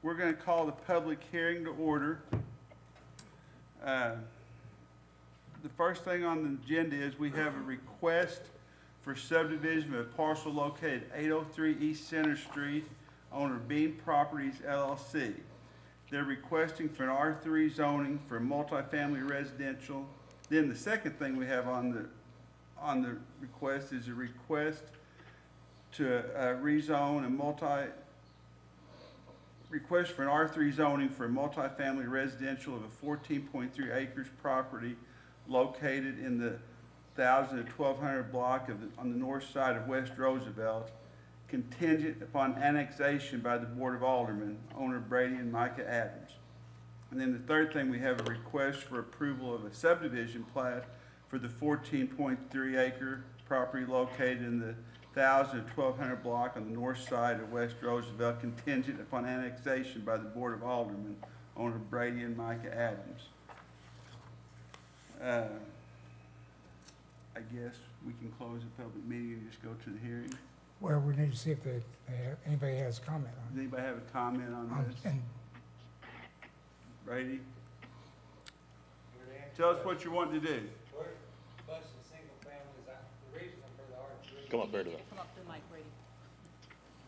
we're going to call the public hearing to order. The first thing on the agenda is we have a request for subdivision of a parcel located at 803 East Center Street, owner Bean Properties LLC. They're requesting for an R3 zoning for multifamily residential. Then the second thing we have on the request is a request to rezone a request for an R3 zoning for a multifamily residential of a 14.3 acres property located in the 1,000 to 1,200 block on the north side of West Roosevelt, contingent upon annexation by the Board of Aldermen, owner Brady and Micah Adams. And then the third thing, we have a request for approval of a subdivision plat for the 14.3 acre property located in the 1,000 to 1,200 block on the north side of West Roosevelt, contingent upon annexation by the Board of Aldermen, owner Brady and Micah Adams. I guess we can close the public meeting and just go to the hearing. Well, we need to see if anybody has comment Does on anybody have a comment on it. this? And Brady? Tell us what you want to do. We're busting single families out, the reason for the R3. Come up there to the. Come up to the mic, Brady.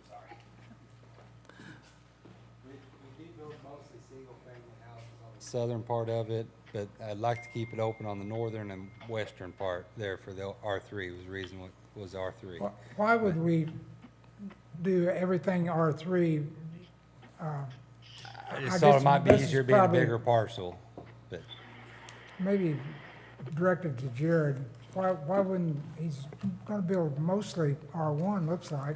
Sorry. We do build mostly single family houses on the southern part of it, but I'd like to keep it open on the northern and western part there for the R3 was the reason was R3. why would we do everything R3? I I just thought guess it might be this is easier being a probably- bigger parcel, but Maybe directed to Jared. Why wouldn't, he's gonna build mostly R1, looks like.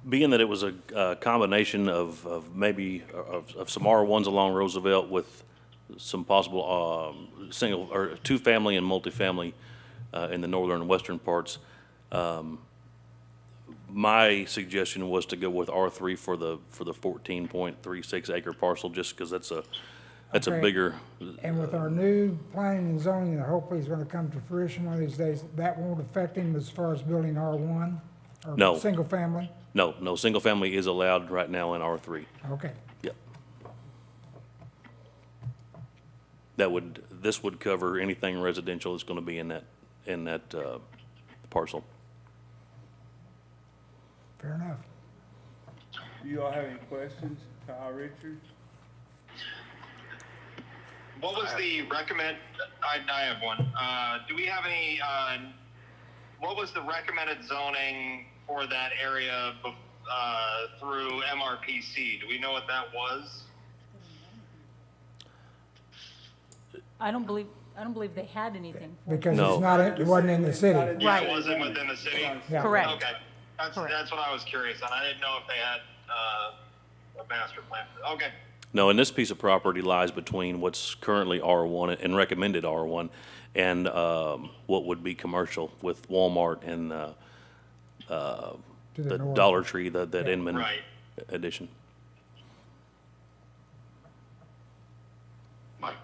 Being that it was a combination of maybe of some R1s along Roosevelt with some possible single or two-family and multifamily in the northern and western parts, my suggestion was to go with R3 for the 14.36 acre parcel, just because that's a Okay. bigger. And with our new planning and zoning that hopefully is gonna come to fruition one of these days, that won't affect him as far as building R1? No. Or single family? No, single family is allowed right now in R3. Okay. Yep. This would cover anything residential that's going to be in that parcel. Fair enough. Do you all have any questions? Kyle, Richard? What was the recommend, I have one. Do we have any, what was the recommended zoning for that area through MRPC? Do we know what that was? I don't believe they had anything. Because No. it's not, it wasn't in the city. Right. It wasn't within the city? Yeah. Correct. Okay, Correct. that's what I was curious on. I didn't know if they had a master plan. Okay. No, and this piece of property lies between what's currently R1 and recommended R1 and what would be commercial with Walmart and To the north. Dollar Tree, that Yeah. Inman Right. addition.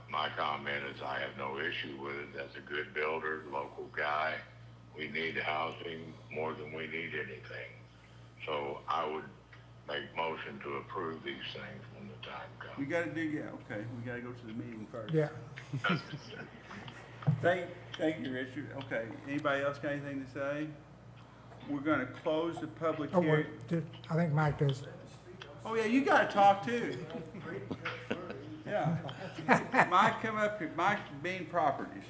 My comment is I have no issue with it. That's a good builder, local guy. We need housing more than we need anything. So I would make motion to approve these things when the time We comes. gotta do, yeah, okay, we gotta go to the meeting first. Yeah. Thank you, Richard. Okay, anybody else got anything to say? We're gonna close the public Oh, hearing. wait, I think Mike does. Oh, yeah, you gotta talk too. Yeah. Mike, come up here. Mike, Bean Properties.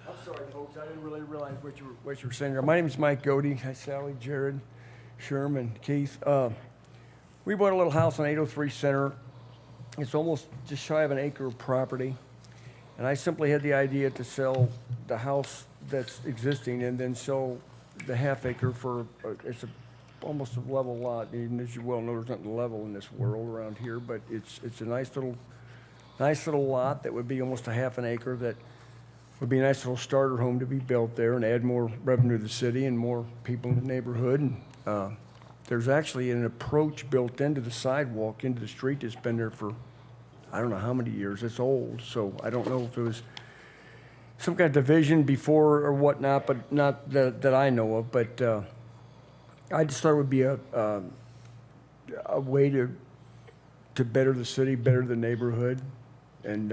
I'm sorry, folks, I didn't really realize what you were saying there. My name is Mike Godey. Hi, Sally, Jared, Sherman, Keith. We bought a little house on 803 Center. It's almost just shy of an acre of property. And I simply had the idea to sell the house that's existing and then sell the half acre for, it's almost a level lot. Even as you well know, there's nothing level in this world around here, but it's a nice little lot that would be almost a half an acre that would be a nice little starter home to be built there and add more revenue to the city and more people in the neighborhood. And there's actually an approach built into the sidewalk, into the street that's been there for, I don't know how many years. It's old, so I don't know if it was some kind of division before or whatnot, but not that I know of. But I just thought it would be a way to better the city, better the neighborhood. And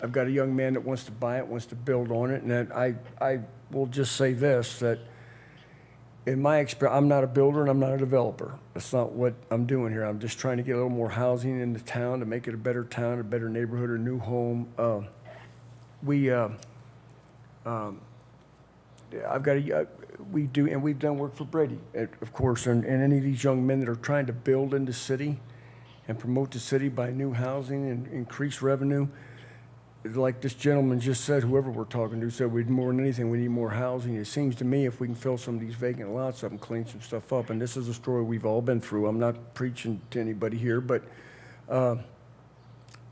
I've got a young man that wants to buy it, wants to build on it, and that I will just say this, that in my experience, I'm not a builder and I'm not a developer. That's not what I'm doing here. I'm just trying to get a little more housing in the town to make it a better town, a better neighborhood, a new home. We do, and we've done work for Brady, of course, and any of these young men that are trying to build in the city and promote the city by new housing and increase revenue. Like this gentleman just said, whoever we're talking to said, we'd more than anything, we need more housing. It seems to me if we can fill some of these vacant lots up and clean some stuff up, and this is a story we've all been through. I'm not preaching to anybody here, but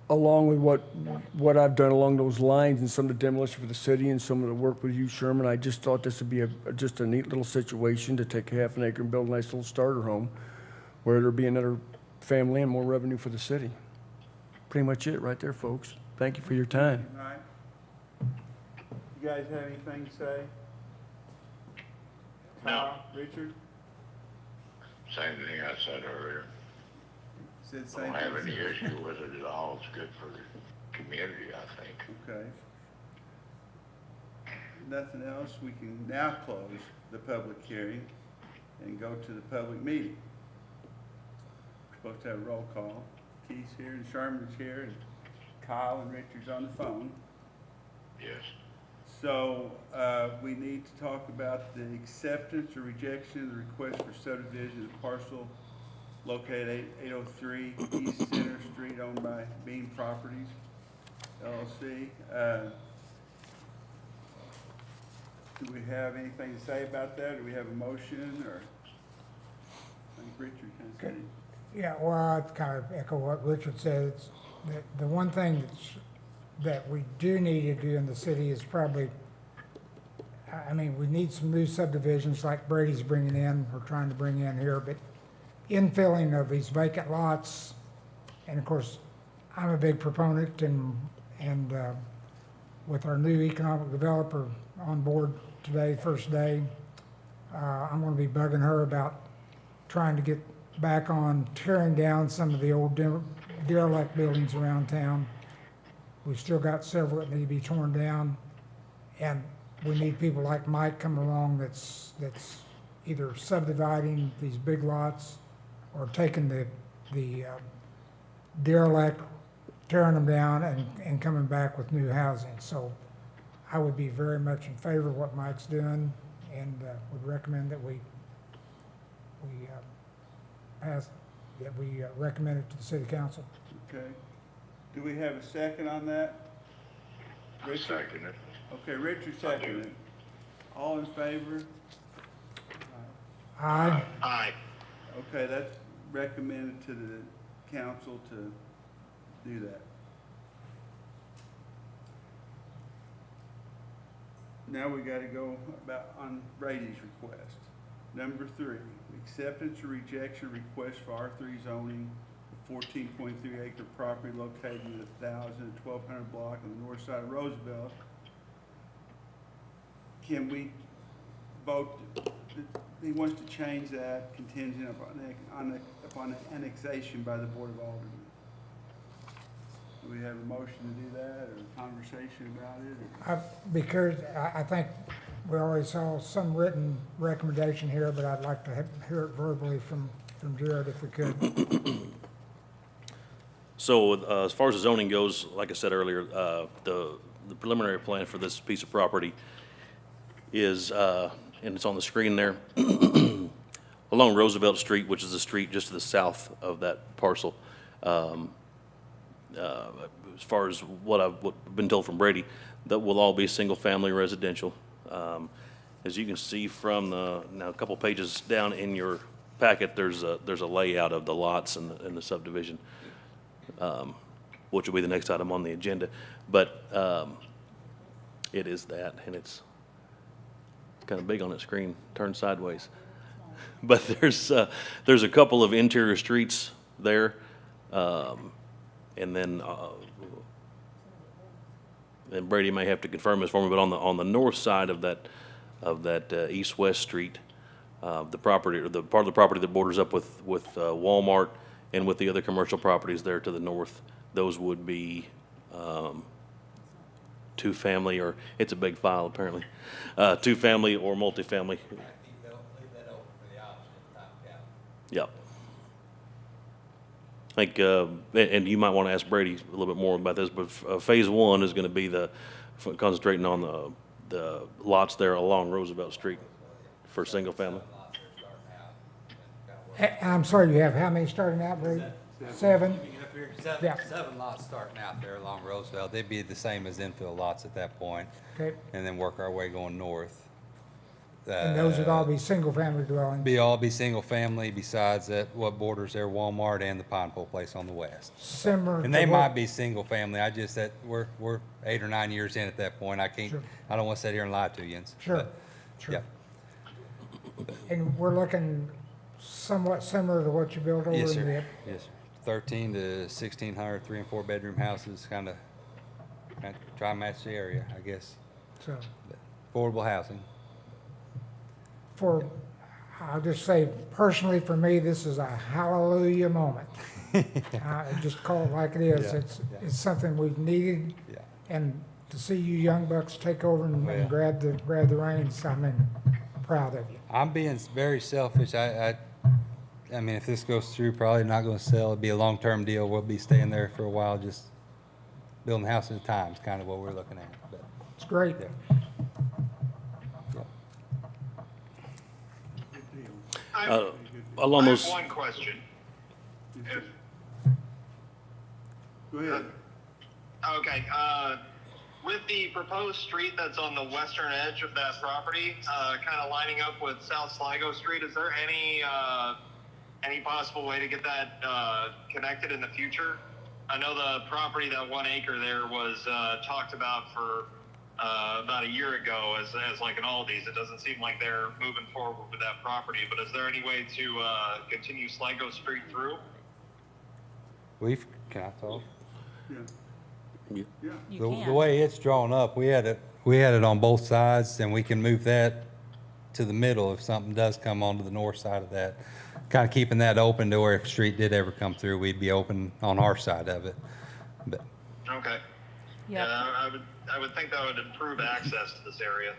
along with what I've done along those lines and some of the demolition for the city and some of the work with you, Sherman, I just thought this would be just a neat little situation to take half an acre and build a nice little starter home where there'd be another family and more revenue for the city. Pretty much it right there, folks. Thank you for your time. All right. You guys have anything to say? No. Kyle, Richard? Same thing I said earlier. Said I same don't have thing. any issue with it at all. It's good for the community, I think. Okay. Nothing else, we can now close the public hearing and go to the public meeting. We're supposed to have a roll call. Keith's here and Sherman's here and Kyle and Richard's on the phone. Yes. So, we need to talk about the acceptance or rejection of the request for subdivision of parcel located 803 East Center Street owned by Bean Properties LLC. Do we have anything to say about that? Do we have a motion or? I think Richard kind of said it. Yeah, well, I'd kind of echo what Richard said. It's the one thing that we do need to do in the city is probably, I mean, we need some new subdivisions like Brady's bringing in, or trying to bring in here, but infilling of these vacant lots. And of course, I'm a big proponent and with our new economic developer on board today, first day, I'm gonna be bugging her about trying to get back on tearing down some of the old derelict buildings around town. We've still got several that need to be torn down, and we need people like Mike come along that's either subdividing these big lots or taking the derelict, tearing them down and coming back with new housing. So I would be very much in favor of what Mike's doing and would recommend that we recommend it to the city council. Okay. Do we have a second on that? I second it. Okay, Richard seconded it. All in favor? Aye. Aye. Okay, that's recommended to the council to do that. Now we gotta go about on Brady's request. Number 3, acceptance or rejection request for R3 zoning, 14.3 acre property located in the 1,000 and 1,200 block on the north side of Roosevelt. Can we vote, he wants to change that contingent upon annexation by the Board of Aldermen. Do we have a motion to do that, or a conversation about it? Or? Because I think we already saw some written recommendation here, but I'd like to hear it verbally from Jared if we could. So as far as the zoning goes, like I said earlier, the preliminary plan for this piece of property is, and it's on the screen there, along Roosevelt Street, which is the street just to the south of that parcel. As far as what I've been told from Brady, that will all be single-family residential. As you can see from now a couple pages down in your packet, there's a layout of the lots and the subdivision, which will be the next item on the agenda. But it is that, and it's kind of big on that screen, turned sideways. But there's a couple of interior streets there, and then and Brady may have to confirm this for me, but on the north side of that east-west street, the property, or the part of the property that borders up with Walmart and with the other commercial properties there to the north, those would be two-family, or, it's a big file apparently, two-family or multifamily. Yep. I think, and you might want to ask Brady a little bit more about this, but phase one is going to be concentrating on the lots there along Roosevelt Street for single family. I'm sorry, you have how many starting out, Brady? 7? Yeah. Seven lots starting out there along Roosevelt. They'd be the same as infill lots at that point, Okay, and then work our way going north. and those would all be single-family dwellings, All be single family besides that, what borders there, Walmart and the Pine Pole Place on the west. similar And to they what- might be single family. I just, that, we're 8 or 9 years in at that point. I can't, Sure. I don't want to sit here and lie to you. Sure, but, sure. Yeah. And we're looking somewhat similar to what you built over in Yes, the, sir. Yes, sir. 13 to 1,600, 3 and 4 bedroom houses, kind of try and match the area, I guess. so, Affordable housing. I'll just say, personally, for me, this is a hallelujah moment. Just call it like it is. Yeah, It's something we've needed, Yeah. and to see you young bucks take over and Oh, yeah. grab the reins, I mean, proud of you. I'm being very selfish. I mean, if this goes through, probably not going to sell. It'll be a long-term deal. We'll be staying there for a while, just building a house at a time is kind of what we're looking at. But, It's great. yeah. Yeah. Along I have those, one question. If, Go ahead. okay, with the proposed street that's on the western edge of that property, kind of lining up with South Sligo Street, is there any possible way to get that connected in the future? I know the property, that 1 acre there, was talked about for about a year ago as like an Aldi's. It doesn't seem like they're moving forward with that property, but is there any way to continue Sligo Street through? Can I talk? Yeah. Yeah. Yeah. You The can. way it's drawn up, we had it on both sides, and we can move that to the middle if something does come onto the north side of that. Kind of keeping that open to where if a street did ever come through, we'd be open on our side of it. But Okay. Yep. Yeah, I would think that would improve access to this area.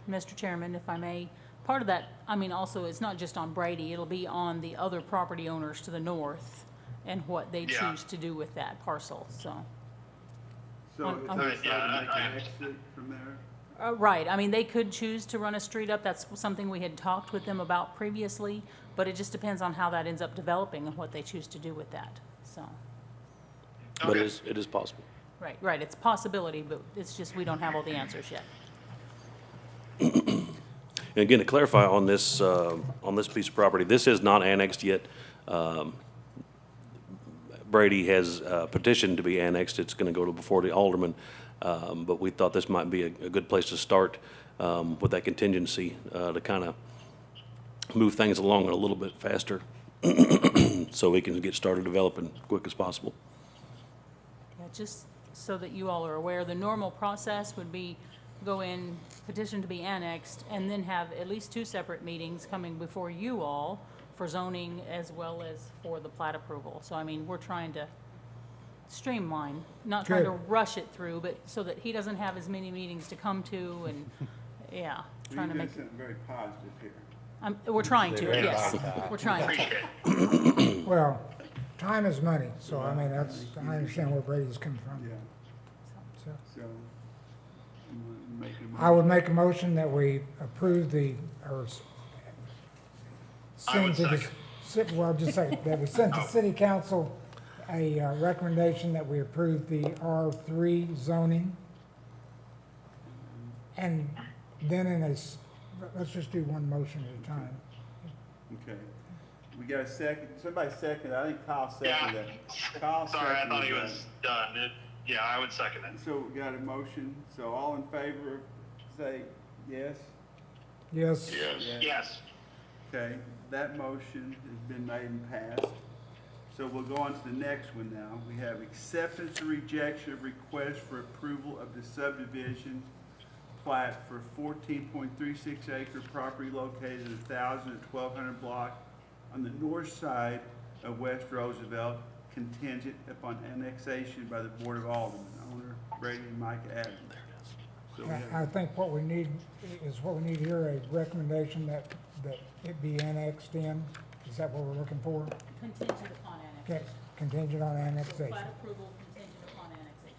Mr. Chairman, if I may, part of that, I mean, also, it's not just on Brady, it'll be on the other property owners to the north and what they Yeah. choose to do with that parcel, so. So On- if on- they Yeah, decide to make I an understand. exit from there? Right, I mean, they could choose to run a street up, that's something we had talked with them about previously, but it just depends on how that ends up developing and what they choose to do with that, so. but Okay. it is possible. Right, it's a possibility, but it's just, we don't have all the answers yet. And again, to clarify on this piece of property, this is not annexed yet. Brady has petitioned to be annexed. It's going to go to before the alderman. But we thought this might be a good place to start with that contingency to kind of move things along a little bit faster so we can get started developing quick as possible. Yeah, just so that you all are aware, the normal process would be go in, petition to be annexed, and then have at least 2 separate meetings coming before you all for zoning as well as for the plat approval. So, I mean, we're trying to streamline, not trying to Good. rush it through, but so that he doesn't have as many meetings to come to, and, yeah, trying to You're make, doing something very positive here. we're trying to, Very yes, positive. we're trying to. Appreciate it. Well, time is money, so I mean, I understand where Brady's coming from. Yeah, So, so. you wanna make a I would make a motion that we approve I would send to the, well, just say, that we send to city council a recommendation that we approve the R3 zoning. And then let's just do one motion at a time. Okay. We got a second, somebody seconded, I think Kyle Yeah. seconded that. Kyle Sorry, I thought he seconded was done. Yeah, I would second it. that. So we got a motion, so all in favor, say yes? Yes? Yes. Yes. Okay, that motion has been made and passed. So we'll go on to the next one now. We have acceptance or rejection of request for approval of the subdivision plat for 14.36 acre property located at 1,000 and 1,200 block on the north side of West Roosevelt, contingent upon annexation by the Board of Aldermen. Owner Brady and Mike Adams. So we I have, think what we need here, a recommendation that it be annexed in. Is that what we're looking for? Contingent upon Okay, annexation. contingent on annexation. Plat approval contingent upon annexation.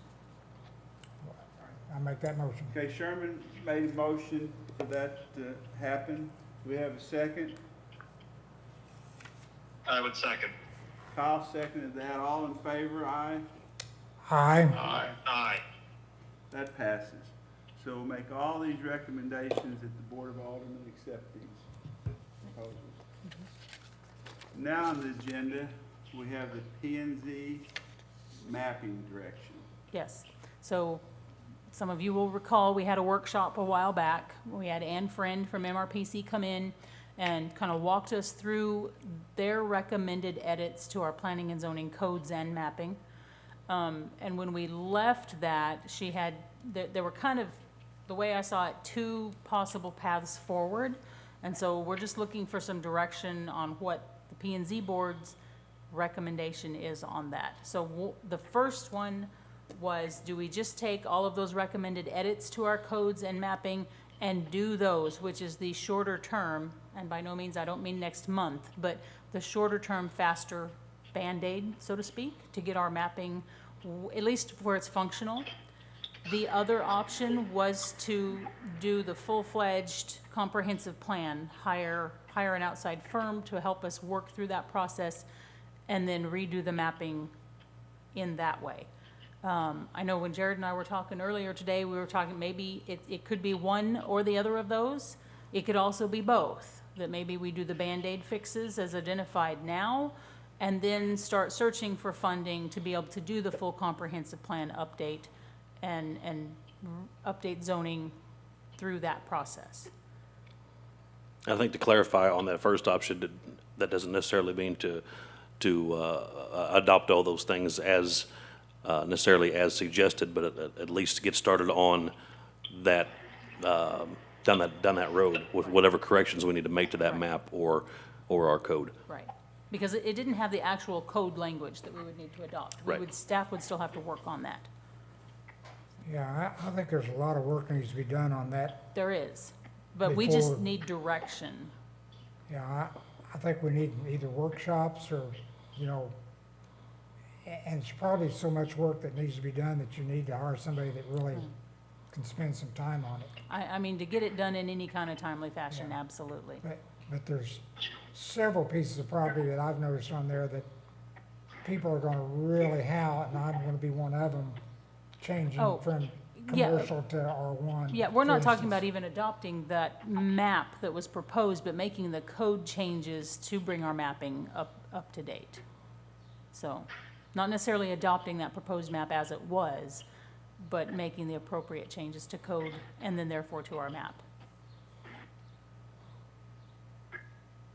I make that motion. okay, Sherman made a motion for that to happen. Do we have a second? I would second. Kyle seconded that. All in favor? Aye. Aye. Aye. Aye. That passes. So we'll make all these recommendations that the Board of Aldermen accept these proposals. Now on the agenda, we have the P and Z mapping direction. Yes. So some of you will recall, we had a workshop a while back. We had Ann Friend from MRPC come in and kind of walked us through their recommended edits to our planning and zoning codes and mapping. And when we left that, she had, there were kind of, the way I saw it, two possible paths forward. And so we're just looking for some direction on what the P and Z board's recommendation is on that. So the first one was, do we just take all of those recommended edits to our codes and mapping and do those, which is the shorter term, and by no means I don't mean next month, but the shorter term, faster Band-Aid, so to speak, to get our mapping, at least where it's functional. The other option was to do the full-fledged comprehensive plan, hire an outside firm to help us work through that process, and then redo the mapping in that way. I know when Jared and I were talking earlier today, we were talking maybe it could be one or the other of those. It could also be both, that maybe we do the Band-Aid fixes as identified now, and then start searching for funding to be able to do the full comprehensive plan update and update zoning through that process. I think to clarify on that first option, that doesn't necessarily mean to adopt all those things as necessarily as suggested, but at least get started on that, down that road with whatever corrections we need to make to that Right. map or our code. Right. Because it didn't have the actual code language that we would need to adopt. Right. Staff would still have to work on that. Yeah, I think there's a lot of work needs to be done on that. There is. But we just Before- need direction. Yeah, I think we need either workshops or, you know, and it's probably so much work that needs to be done that you need to hire somebody that really can spend some time on it. I mean, to get it done in any kind of timely fashion, Yeah. absolutely. But there's several pieces of property that I've noticed on there that people are gonna really howl, and I'm gonna be one of them, changing Oh, from yeah. commercial to R1. Yeah, we're not for talking instance. about even adopting that map that was proposed, but making the code changes to bring our mapping up to date. So, not necessarily adopting that proposed map as it was, but making the appropriate changes to code and then therefore to our map.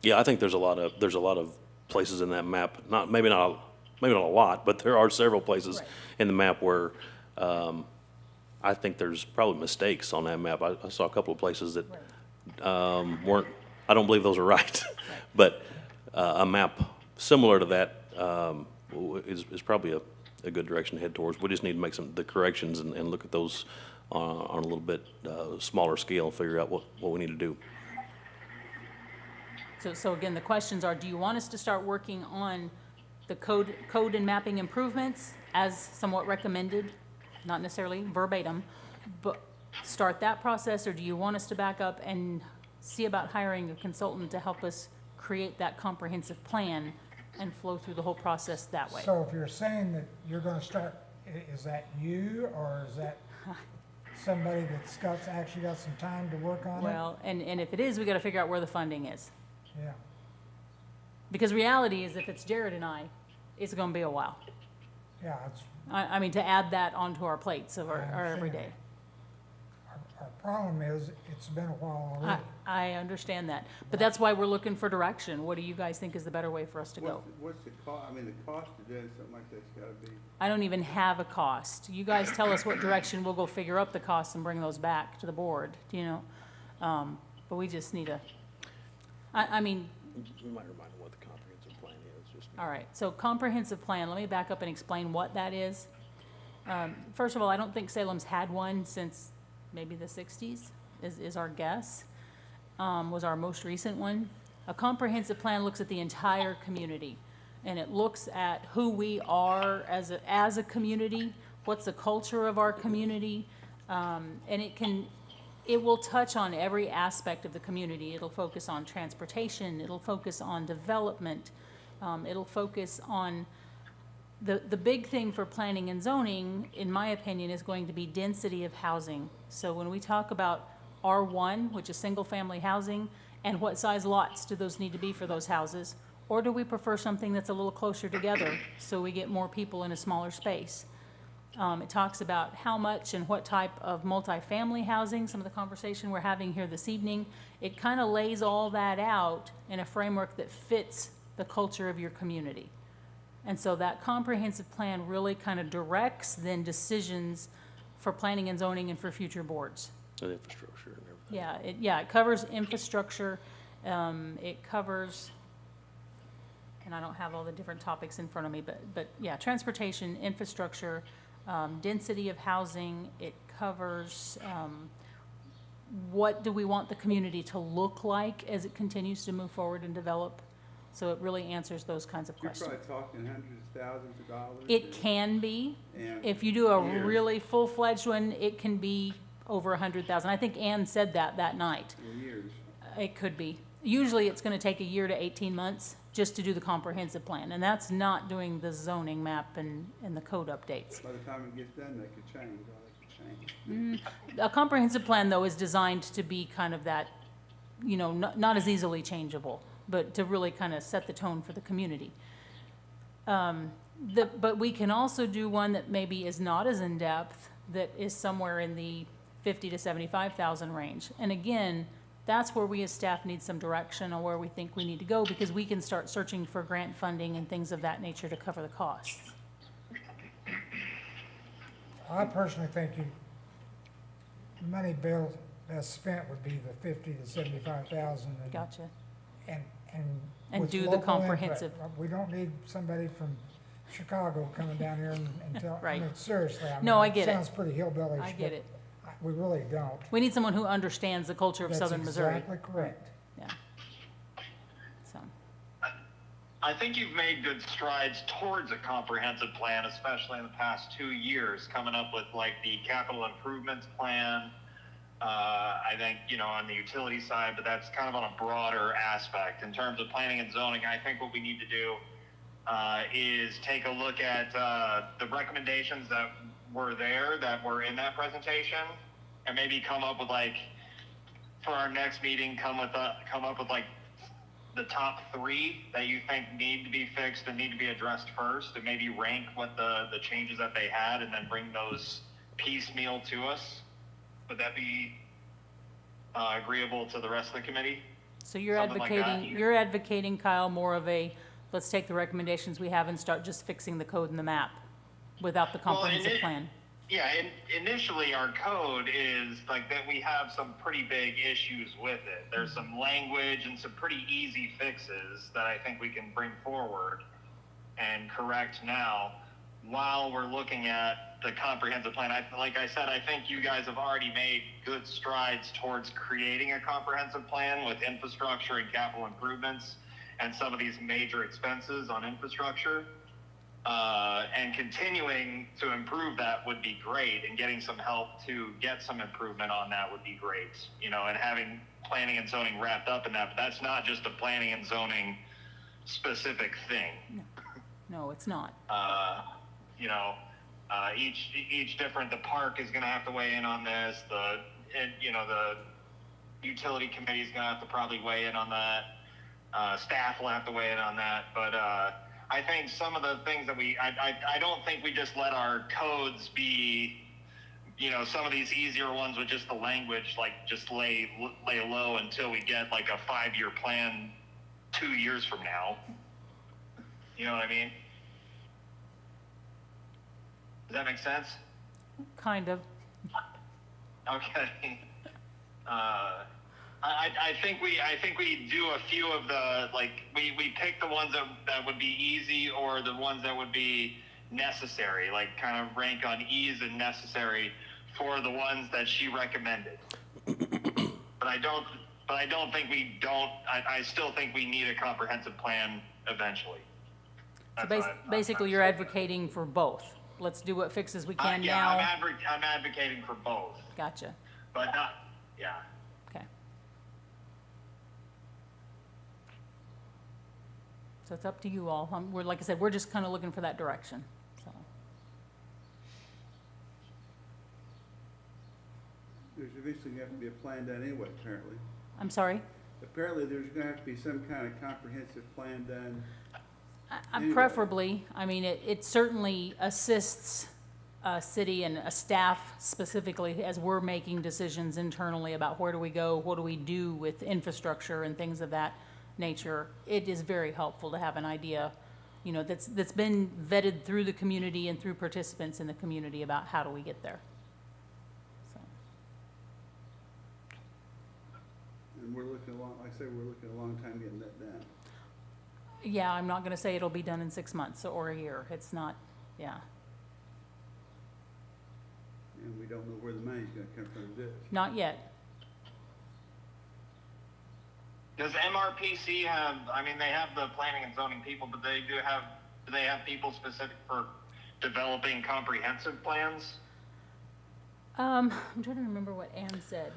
Yeah, I think there's a lot of places in that map, maybe not a lot, but there are several places Right. in the map where, I think there's probably mistakes on that map. I saw a couple of places that, weren't, I don't believe those are right. But, a map similar to that, is probably a good direction to head towards. We just need to make the corrections and look at those on a little bit, smaller scale and figure out what we need to do. So again, the questions are, do you want us to start working on the code and mapping improvements as somewhat recommended? Not necessarily verbatim, but start that process, or do you want us to back up and see about hiring a consultant to help us create that comprehensive plan and flow through the whole process that way? So if you're saying that you're gonna start, is that you, or is that somebody that's actually got some time to work on it? Well, and if it is, we gotta figure out where the funding is. Yeah, Because reality is, if it's Jared and I, it's gonna be a while. yeah, it's, I mean, to add that onto our plates of I our understand. everyday. Our problem is, it's been a while already. I understand that, but that's why we're looking for direction. What do you guys think is the better way for us to go? What's the cost, I mean, the cost of doing something like that's gotta be, I don't even have a cost. You guys tell us what direction, we'll go figure up the costs and bring those back to the board, you know? But we just need a, I mean, You might remind them what the comprehensive plan is, just. all right, so comprehensive plan, let me back up and explain what that is. First of all, I don't think Salem's had one since maybe the sixties, is our guess, was our most recent one. A comprehensive plan looks at the entire community, and it looks at who we are as a community, what's the culture of our community, and it will touch on every aspect of the community. It'll focus on transportation, it'll focus on development, it'll focus on, the big thing for planning and zoning, in my opinion, is going to be density of housing. So when we talk about R1, which is single-family housing, and what size lots do those need to be for those houses? Or do we prefer something that's a little closer together so we get more people in a smaller space? It talks about how much and what type of multifamily housing, some of the conversation we're having here this evening. It kind of lays all that out in a framework that fits the culture of your community. And so that comprehensive plan really kind of directs then decisions for planning and zoning and for future boards. The infrastructure and everything. Yeah, it covers infrastructure, it covers, and I don't have all the different topics in front of me, but yeah, transportation, infrastructure, density of housing, it covers, what do we want the community to look like as it continues to move forward and develop? So it really answers those kinds of you're questions. probably talking hundreds of thousands of dollars. It can be, And if you do a years. really full-fledged one, it can be over 100,000. I think Ann said that night. In years. It could be. Usually, it's gonna take a year to 18 months just to do the comprehensive plan, and that's not doing the zoning map and the code updates. By the time it gets done, they could change, all they could change. A comprehensive plan, though, is designed to be kind of that, you know, not as easily changeable, but to really kind of set the tone for the community. But we can also do one that maybe is not as in-depth, that is somewhere in the 50 to 75,000 range. And again, that's where we as staff need some direction on where we think we need to go, because we can start searching for grant funding and things of that nature to cover the costs. I personally think the money bill that's spent would be the 50 to 75,000. Gotcha. And with do the local input. comprehensive. We don't need somebody from Chicago coming down here and tell, I Right. mean, seriously, I mean. No, I get it. Sounds pretty hillbillish. I get but it. We really don't. We need someone who understands the culture of That's southern Missouri. exactly correct. Yeah. So, I think you've made good strides towards a comprehensive plan, especially in the past 2 years, coming up with like the capital improvements plan. I think, you know, on the utility side, but that's kind of on a broader aspect. In terms of planning and zoning, I think what we need to do is take a look at the recommendations that were there, that were in that presentation, and maybe come up with like, for our next meeting, come up with like the top 3 that you think need to be fixed and need to be addressed first, and maybe rank what the changes that they had, and then bring those piecemeal to us. Would that be agreeable to the rest of the committee? so you're Something like advocating, that. you're advocating, Kyle, more of a, let's take the recommendations we have and start just fixing the code and the map without the comprehensive plan. Yeah, initially our code is like that we have some pretty big issues with it. There's some language and some pretty easy fixes that I think we can bring forward and correct now while we're looking at the comprehensive plan. Like I said, I think you guys have already made good strides towards creating a comprehensive plan with infrastructure and capital improvements and some of these major expenses on infrastructure. And continuing to improve that would be great, and getting some help to get some improvement on that would be great, you know, and having planning and zoning wrapped up in that. But that's not just a planning and zoning specific thing. No, it's not. You know, each different, the park is going to have to weigh in on this. The utility committee is going to have to probably weigh in on that. Staff will have to weigh in on that. But I think some of the things that I don't think we just let our codes be, you know, some of these easier ones with just the language, like just lay low until we get like a 5-year plan 2 years from now. You know what I mean? Does that make sense? Kind of. Okay. I think we do a few of the, like, we pick the ones that would be easy or the ones that would be necessary, like kind of rank on ease and necessary for the ones that she recommended. But I still think we need a comprehensive plan eventually. So That's what I'm basically, you're advocating for both. Let's do what fixes we can yeah, now. I'm advocating for both, Gotcha. but not, yeah. Okay. So it's up to you all. We're, like I said, we're just kind of looking for that direction, so. There's eventually gonna have to be a plan done anyway, apparently. I'm sorry? Apparently, there's gonna have to be some kind of comprehensive plan done. Anyway. Preferably, I mean, it certainly assists a city and a staff specifically as we're making decisions internally about where do we go, what do we do with infrastructure and things of that nature. It is very helpful to have an idea, you know, that's been vetted through the community and through participants in the community about how do we get there. So, And we're looking a long, like I say, we're looking a long time getting that done. yeah, I'm not gonna say it'll be done in 6 months or a year. It's not, yeah, And we don't know where the money's gonna come from to do it. not yet. Does MRPC have, I mean, they have the planning and zoning people, but do they have people specific for developing comprehensive plans? I'm trying to remember what Ann said.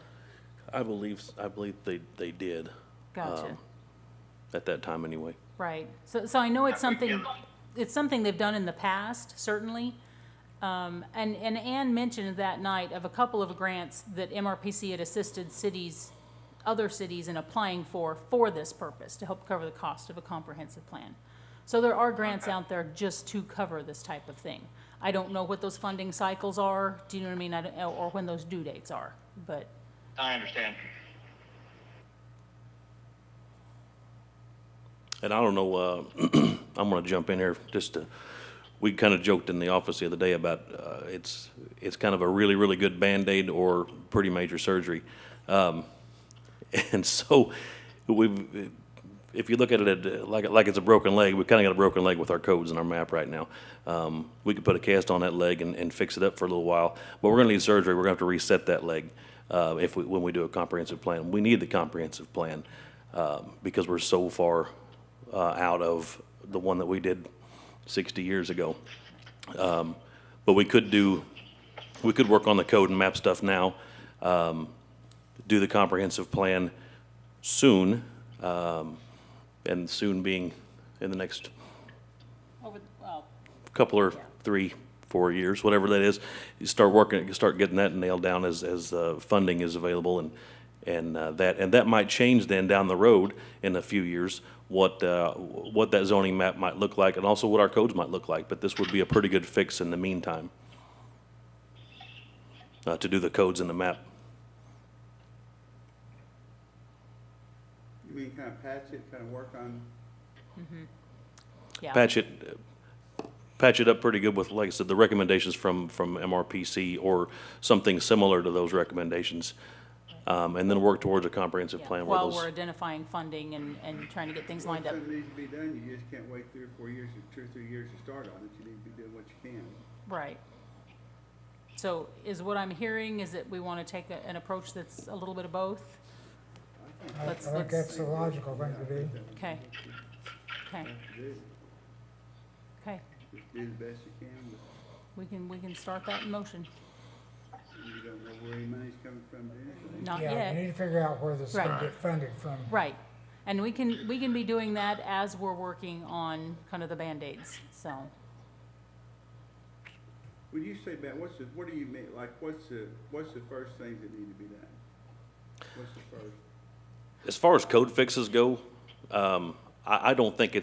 I believe they did. Gotcha. At that time anyway. Right, so I know it's Yeah, we something, can- it's something they've done in the past, certainly. And Ann mentioned that night of a couple of grants that MRPC had assisted cities, other cities in applying for this purpose, to help cover the cost of a comprehensive plan. So there are grants out there just to cover this type of thing. I don't know what those funding cycles are, do you know what I mean, or when those due dates are, but, I understand. And I don't know, I'm gonna jump in here just to, we kind of joked in the office the other day about, it's kind of a really, really good Band-Aid or pretty major surgery. And so if you look at it like it's a broken leg, we kind of got a broken leg with our codes and our map right now. We could put a cast on that leg and fix it up for a little while, but we're gonna need surgery. We're gonna have to reset that leg, when we do a comprehensive plan. We need the comprehensive plan, because we're so far out of the one that we did 60 years ago. But we could work on the code and map stuff now, do the comprehensive plan soon, and soon being in the next couple or 3, 4 years, whatever that is. You start getting that nailed down as funding is available, and that might change then down the road in a few years what that zoning map might look like, and also what our codes might look like. But this would be a pretty good fix in the meantime, to do the codes and the map. You mean kind of patch it, kind of work on, yeah. Patch it up pretty good with, like I said, the recommendations from MRPC or something similar to those recommendations. And then work towards a comprehensive Yeah, plan where while those. we're identifying funding and trying to get things well, lined if up. something needs to be done, you just can't wait 3 or 4 years, 2 or 3 years to start on it. You need to be doing what you can. Right. So is what I'm hearing is that we want to take an approach that's a little bit of both? I Let's- think that's the logical thing to do. Okay. Okay, Do. okay. Just do the best you can, but We can start that in motion. you don't know where any money's coming from to anything. Not Yeah, we yet. need to figure out where this is gonna Right. get funded from. Right. And we can be doing that as we're working on kind of the Band-Aids, so. When you say that, what do you mean, like, what's the first things that need to be done? What's the first? As far as code fixes go, I don't think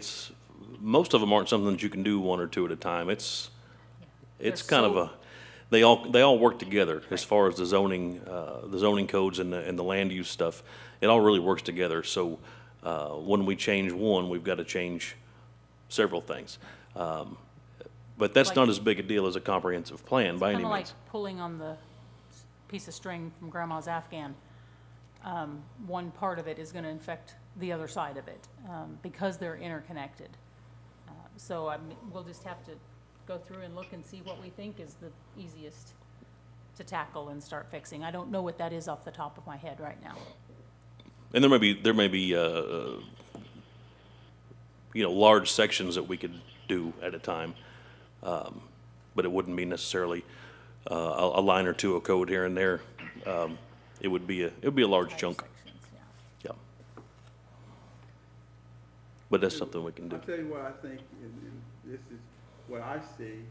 most of them aren't something that you can do 1 or 2 at a time. It's They're kind of so- they all work together as far as the zoning codes and the land use stuff. It all really works together. So when we change one, we've got to change several things. But that's not as big a deal as a comprehensive plan by any Kind of like means. pulling on the piece of string from Grandma's Afghan. One part of it is going to infect the other side of it, because they're interconnected. So I mean, we'll just have to go through and look and see what we think is the easiest to tackle and start fixing. I don't know what that is off the top of my head right now. And there may be large sections that we could do at a time, but it wouldn't be necessarily a line or two of code here and there. It would be a large chunk. Sections, yeah. Yeah. But that's something we can do. I'll tell you what I think, and this is what I see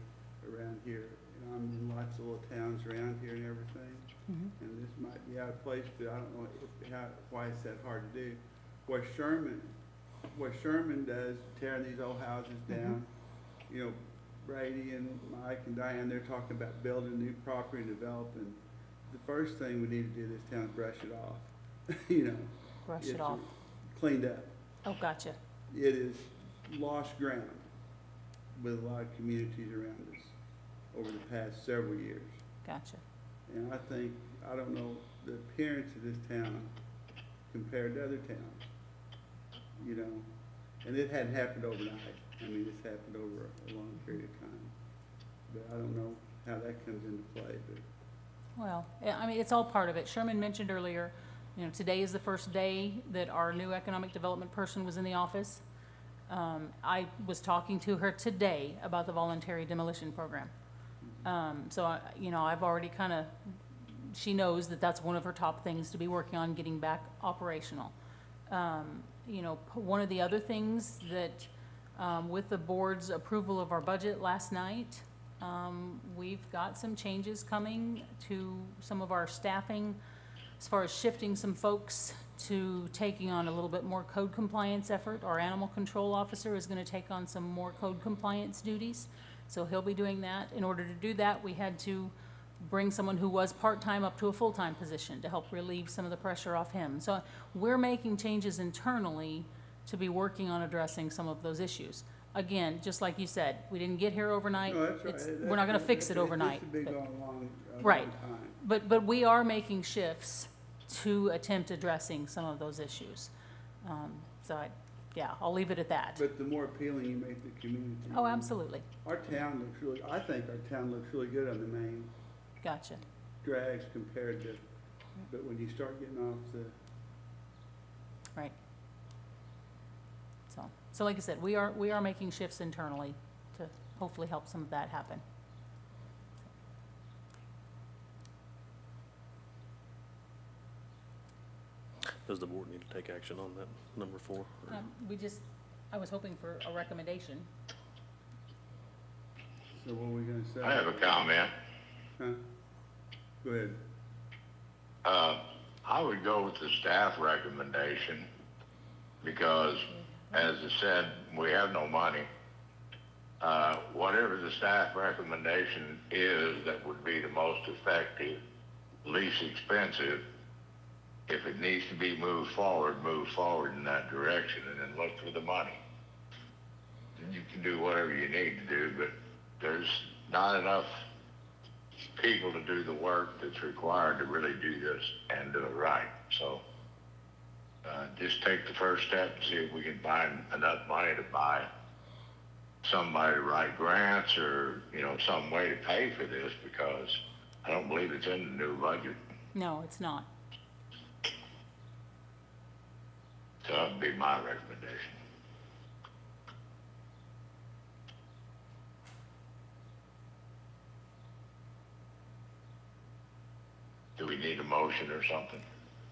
around here. And I'm in lots of little towns around here and everything. And this might be out of place, but I don't know why it's that hard to do. What Sherman does, tearing these old houses down, Brady and Mike and Diane, they're talking about building new property and developing. The first thing we need to do this town is brush it off, Brush It's it off. Cleaned up. Oh, gotcha. It is lost ground with a lot of communities around us over the past several years. Gotcha. And I don't know the appearance of this town compared to other towns, and it hadn't happened overnight. I mean, it's happened over a long period of time. But I don't know how that comes into play, but. Well, yeah, I mean, it's all part of it. Sherman mentioned earlier, today is the first day that our new economic development person was in the office. I was talking to her today about the voluntary demolition program. So, I've already she knows that that's one of her top things to be working on, getting back operational. One of the other things that, with the board's approval of our budget last night, we've got some changes coming to some of our staffing as far as shifting some folks to taking on a little bit more code compliance effort. Our animal control officer is going to take on some more code compliance duties, so he'll be doing that. In order to do that, we had to bring someone who was part-time up to a full-time position to help relieve some of the pressure off him. So we're making changes internally to be working on addressing some of those issues. Again, just like you said, we didn't get here overnight. No, that's right. We're not gonna fix it overnight. It's been but- going along a Right. long time. But we are making shifts to attempt addressing some of those issues. I'll leave it at that. But the more appealing you make the community. Oh, absolutely. Our town looks really, I think our town looks really good on the main Gotcha. drags compared to, but when you start getting off the, Right. So like I said, we are making shifts internally to hopefully help some of that happen. Does the board need to take action on that, number 4? I was hoping for a recommendation. so what are we gonna say? I have a comment. Huh? Go ahead. I would go with the staff recommendation because, as I said, we have no money. Whatever the staff recommendation is that would be the most effective, least expensive, if it needs to be moved forward in that direction and then look for the money. And you can do whatever you need to do, but there's not enough people to do the work that's required to really do this and do it right. So just take the first step and see if we can find enough money to buy somebody to write grants or, some way to pay for this, because I don't believe it's in the new budget. No, it's not. So that would be my recommendation. Do we need a motion or something?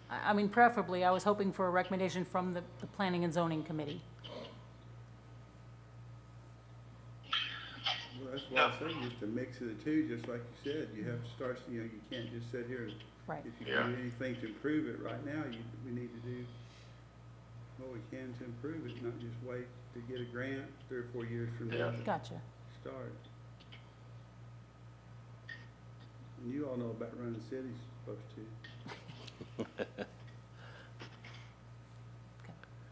I mean, preferably, I was hoping for a recommendation from the Planning and Zoning Committee. Well, that's why I say just a mix of the two, just like you said, you have to start, you can't just sit here. Right. If you Yeah. can do anything to improve it right now, we need to do what we can to improve it, not just wait to get a grant 3 or 4 years from now Yeah. to Gotcha. start. And you all know about running cities, folks, too.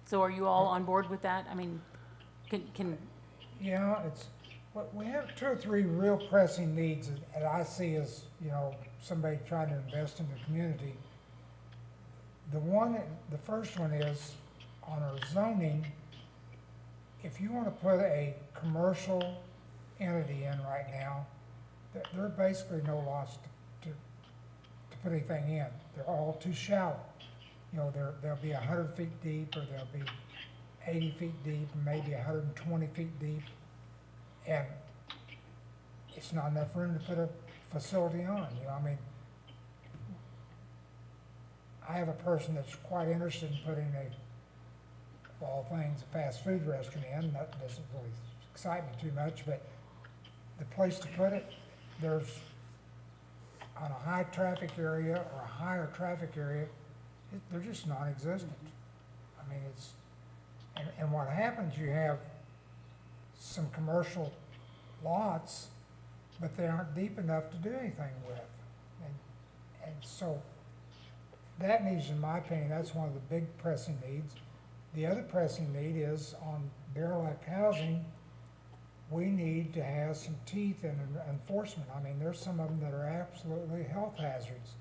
So are you all on board with that? I mean, can, Yeah, it's, well, we have 2 or 3 real pressing needs that I see as, you know, somebody trying to invest in the community. The first one is on our zoning, if you want to put a commercial entity in right now, there are basically no laws to put anything in. They're all too shallow. You know, they'll be 100 feet deep, or they'll be 80 feet deep, maybe 120 feet deep. And it's not enough room to put a facility on, you know, I mean, I have a person that's quite interested in putting of all things, a fast food restaurant in. That doesn't really excite me too much, but the place to put it, there's, on a high traffic area or a higher traffic area, they're just non-existent. I mean, and what happens, you have some commercial lots, but they aren't deep enough to do anything with. And so that needs, in my opinion, that's one of the big pressing needs. The other pressing need is on derelict housing, we need to have some teeth in enforcement. I mean, there's some of them that are absolutely health hazards.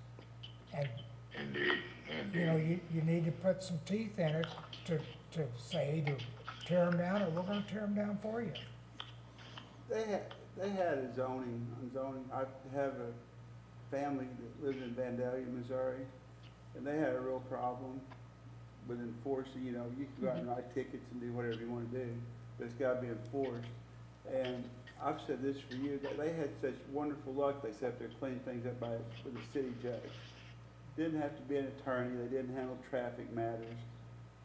And, Indeed, you know, indeed. you need to put some teeth in it to say, to tear them down, or we're gonna tear them down for you. They had a zoning. I have a family that lives in Vandalia, Missouri, and they had a real problem with enforcing, you know, you can go out and write tickets and do whatever you wanna do, but it's gotta be enforced. And I've said this for years, that they had such wonderful luck, they sat there cleaning things up with a city judge. Didn't have to be an attorney, they didn't handle traffic matters,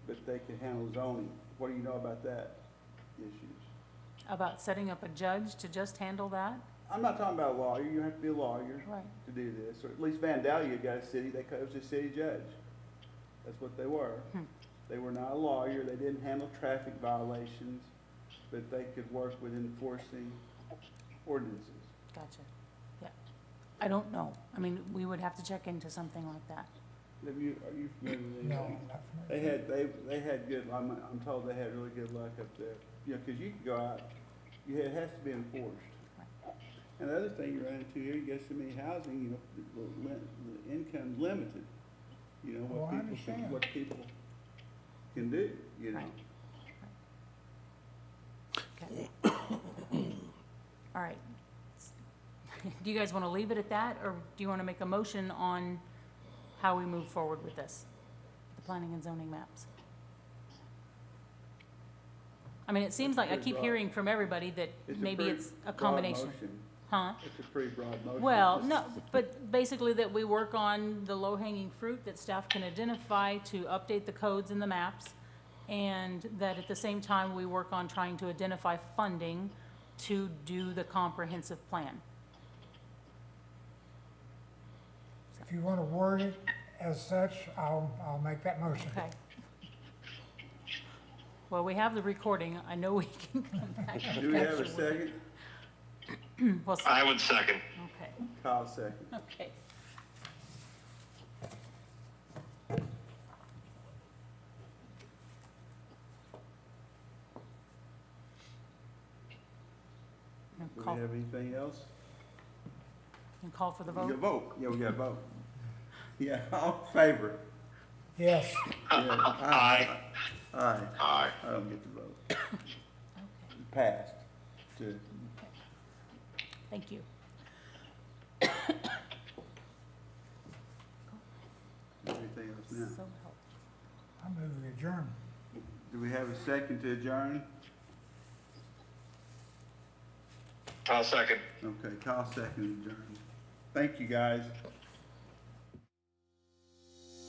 but they could handle zoning. What do you know about that issues? about setting up a judge to just handle that? I'm not talking about a lawyer, you have to be a lawyer Right. to do this, or at least Vandalia got a city, it was a city judge. That's what they were. They were not a lawyer, they didn't handle traffic violations, but they could work with enforcing ordinances. Gotcha. Yeah. I don't know. I mean, we would have to check into something like that. Are you familiar with No, anything? not familiar. They had good, I'm told they had really good luck up there. You know, cause you can go out, it has to be enforced. And the other thing you run into here, you get so many housing, you know, the income's limited. You know, Oh, I understand. what people can do, you know? Right. Okay. All right. Do you guys want to leave it at that, or do you want to make a motion on how we move forward with this? The planning and zoning maps? I mean, it seems like I pretty keep broad. hearing from everybody that It's a maybe pretty it's a broad combination. motion. Huh? It's a pretty broad motion. Well, no, but basically that we work on the low-hanging fruit that staff can identify to update the codes and the maps, and that at the same time, we work on trying to identify funding to do the comprehensive plan. If you want to word it as such, I'll make that motion. Okay. Well, we have the recording. I know we can come back. and Do we have a capture what- second? Well, I would second. okay, Kyle second. okay. Do we Call, have anything else? and call for the We got vote? vote. Yeah, we got vote. Yeah, all in favor? Yes, Yeah. Aye. Aye. Aye. I don't get to vote. Okay, Passed. Two. thank you. Anything else now? So helpful. I'm moving adjourn. Do we have a second to adjourn? I'll second. Okay, Kyle second adjourn. Thank you, guys.